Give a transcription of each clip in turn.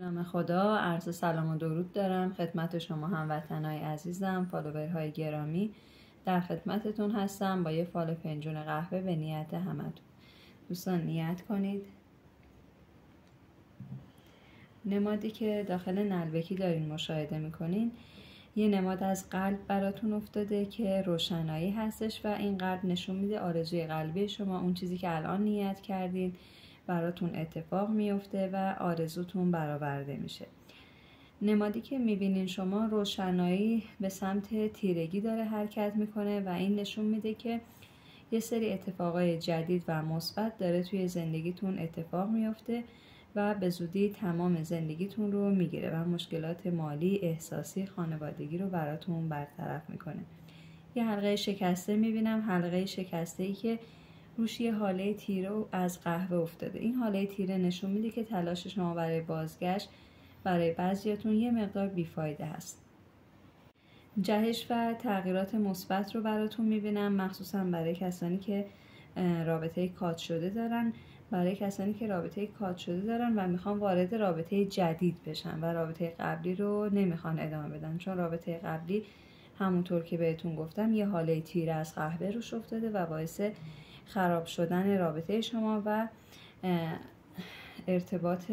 نام خدا، عرض سلام و درود دارم خدمت شما هموطنای عزیزم، فالوورهای گرامی. در خدمتتون هستم با یه فال فنجون قهوه به نیت همتون. دوستان نیت کنید. نمادی که داخل نلبکی دارین مشاهده میکنین یه نماد از قلب براتون افتاده که روشنایی هستش و این قلب نشون میده آرزوی قلبی شما، اون چیزی که الان نیت کردین براتون اتفاق میفته و آرزوتون برآورده میشه. نمادی که میبینین شما روشنایی به سمت تیرگی داره حرکت میکنه و این نشون میده که یه سری اتفاقای جدید و مثبت داره توی زندگیتون اتفاق میفته و به زودی تمام زندگیتون رو میگیره و مشکلات مالی، احساسی، خانوادگی رو براتون برطرف میکنه. یه حلقه شکسته میبینم، حلقه شکسته ای که روش یه حاله تیره از قهوه افتاده. این حاله تیره نشون میده که تلاش شما برای بازگشت برای بعضیاتون یه مقدار بیفایده هست. جهش و تغییرات مثبت رو براتون میبینم، مخصوصا برای کسانی که رابطه کات شده دارن، برای کسانی که رابطه کات شده دارن و میخوان وارد رابطه جدید بشن و رابطه قبلی رو نمیخوان ادامه بدن، چون رابطه قبلی همونطور که بهتون گفتم یه حاله تیره از قهوه روش افتاده و باعث خراب شدن رابطه شما و ارتباط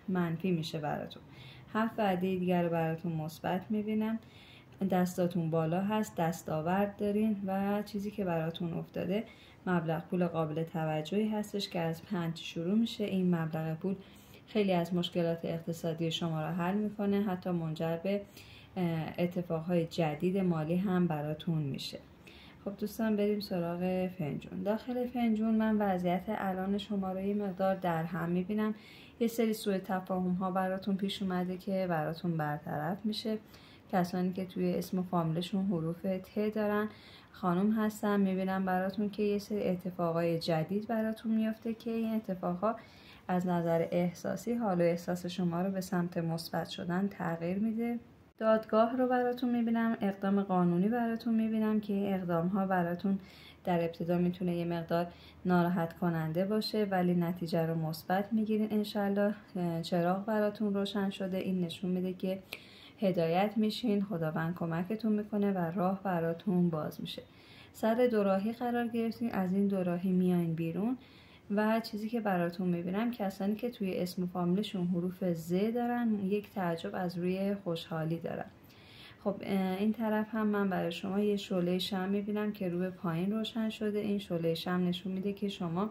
منفی میشه براتون. 7 وعده دیگر رو براتون مثبت میبینم. دستاتون بالا هست، دستاورد دارین و چیزی که براتون افتاده مبلغ پول قابل توجهی هستش که از 5 شروع میشه. این مبلغ پول خیلی از مشکلات اقتصادی شما را حل میکنه، حتی منجر به اتفاقهای جدید مالی هم براتون میشه. خب دوستان بریم سراغ فنجون. داخل فنجون من وضعیت الان شما رو یه مقدار در هم میبینم. یه سری سوء تفاهم ها براتون پیش اومده که براتون برطرف میشه. کسانی که توی اسم و فامیلشون حروف ت دارن خانم هستن، میبینم براتون که یه سری اتفاقای جدید براتون میفته که این اتفاقا از نظر احساسی حال و احساس شما رو به سمت مثبت شدن تغییر میده. دادگاه رو براتون میبینم، اقدام قانونی براتون میبینم که اقدام ها براتون در ابتدا میتونه یه مقدار ناراحت کننده باشه ولی نتیجه رو مثبت میگیرین انشالله. چراغ براتون روشن شده، این نشون میده که هدایت میشین، خداوند کمکتون میکنه و راه براتون باز میشه. سر دوراهی قرار گرفتین، از این دوراهی میاین بیرون و چیزی که براتون میبینم کسانی که توی اسم و فامیلشون حروف ز دارن یک تعجب از روی خوشحالی دارن. خب این طرف هم من برای شما یه شعله شمع میبینم که رو به پایین روشن شده. این شعله شمع نشون میده که شما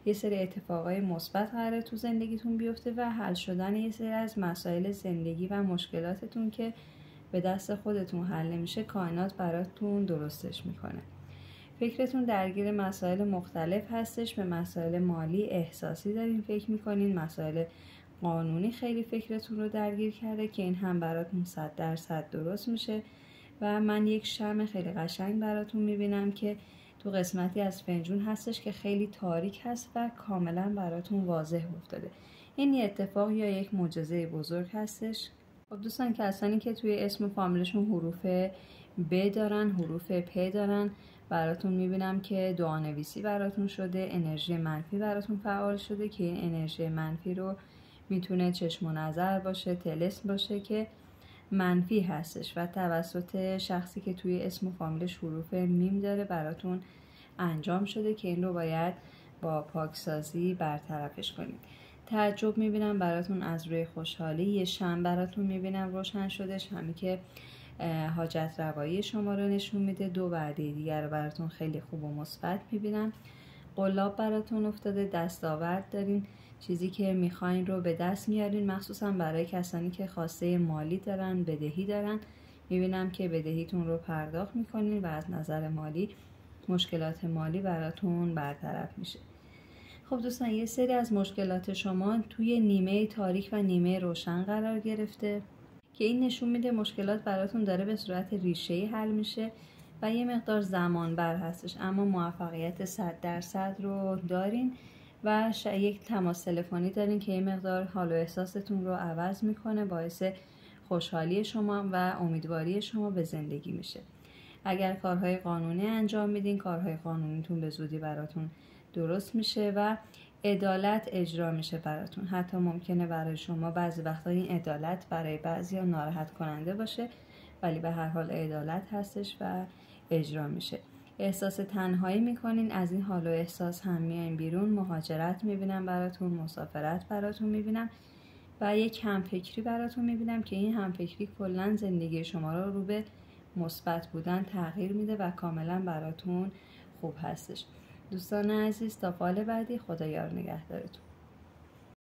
یه سری اتفاقای مثبت قراره تو زندگیتون بیفته و حل شدن یه سری از مسائل زندگی و مشکلاتتون که به دست خودتون حل نمیشه کائنات براتون درستش میکنه. فکرتون درگیر مسائل مختلف هستش، به مسائل مالی احساسی دارین فکر میکنین، مسائل قانونی خیلی فکرتون رو درگیر کرده که این هم براتون 100% درست میشه. و من یک شمع خیلی قشنگ براتون میبینم که تو قسمتی از فنجون هستش که خیلی تاریک هست و کاملا براتون واضح افتاده. این یه اتفاق یا یک معجزه بزرگ هستش. خب دوستان کسانی که توی اسم و فامیلشون حروف ب دارن، حروف پ دارن، براتون میبینم که دعانویسی براتون شده، انرژی منفی براتون فعال شده که این انرژی منفی رو میتونه چشم و نظر باشه، طلسم باشه که منفی هستش و توسط شخصی که توی اسم و فامیلش حروف میم داره براتون انجام شده که این رو باید با پاکسازی برطرفش کنید. تعجب میبینم براتون از روی خوشحالی. یه شمع براتون میبینم روشن شده، شمعی که حاجت روایی شما رو نشون میده. 2 وعده دیگر رو براتون خیلی خوب و مثبت میبینم. قلاب براتون افتاده، دستاورد دارین، چیزی که میخواین رو به دست میارین، مخصوصا برای کسانی که خواسته مالی دارن، بدهی دارن. میبینم که بدهیتون رو پرداخت میکنین و از نظر مالی مشکلات مالی براتون برطرف میشه. خب دوستان یه سری از مشکلات شما توی نیمه تاریک و نیمه روشن قرار گرفته که این نشون میده مشکلات براتون داره به صورت ریشه‌ای حل میشه و یه مقدار زمان بر هستش، اما موفقیت 100% رو دارین و یک تماس تلفنی دارین که یه مقدار حال و احساستون رو عوض میکنه، باعث خوشحالی شما و امیدواری شما به زندگی میشه. اگر کارهای قانونی انجام میدین، کارهای قانونیتون به زودی براتون درست میشه و عدالت اجرا میشه براتون. حتی ممکنه برای شما بعضی وقتا این عدالت برای بعضیا ناراحت کننده باشه، ولی به هر حال عدالت هستش و اجرا میشه. احساس تنهایی میکنین، از این حال و احساس هم میاین بیرون. مهاجرت میبینم براتون، مسافرت براتون میبینم و یک همفکری براتون میبینم که این همفکری کلا زندگی شما رو به مثبت بودن تغییر میده و کاملا براتون خوب هستش. دوستان عزیز، تا فال بعدی، خدا یار نگهدارتون.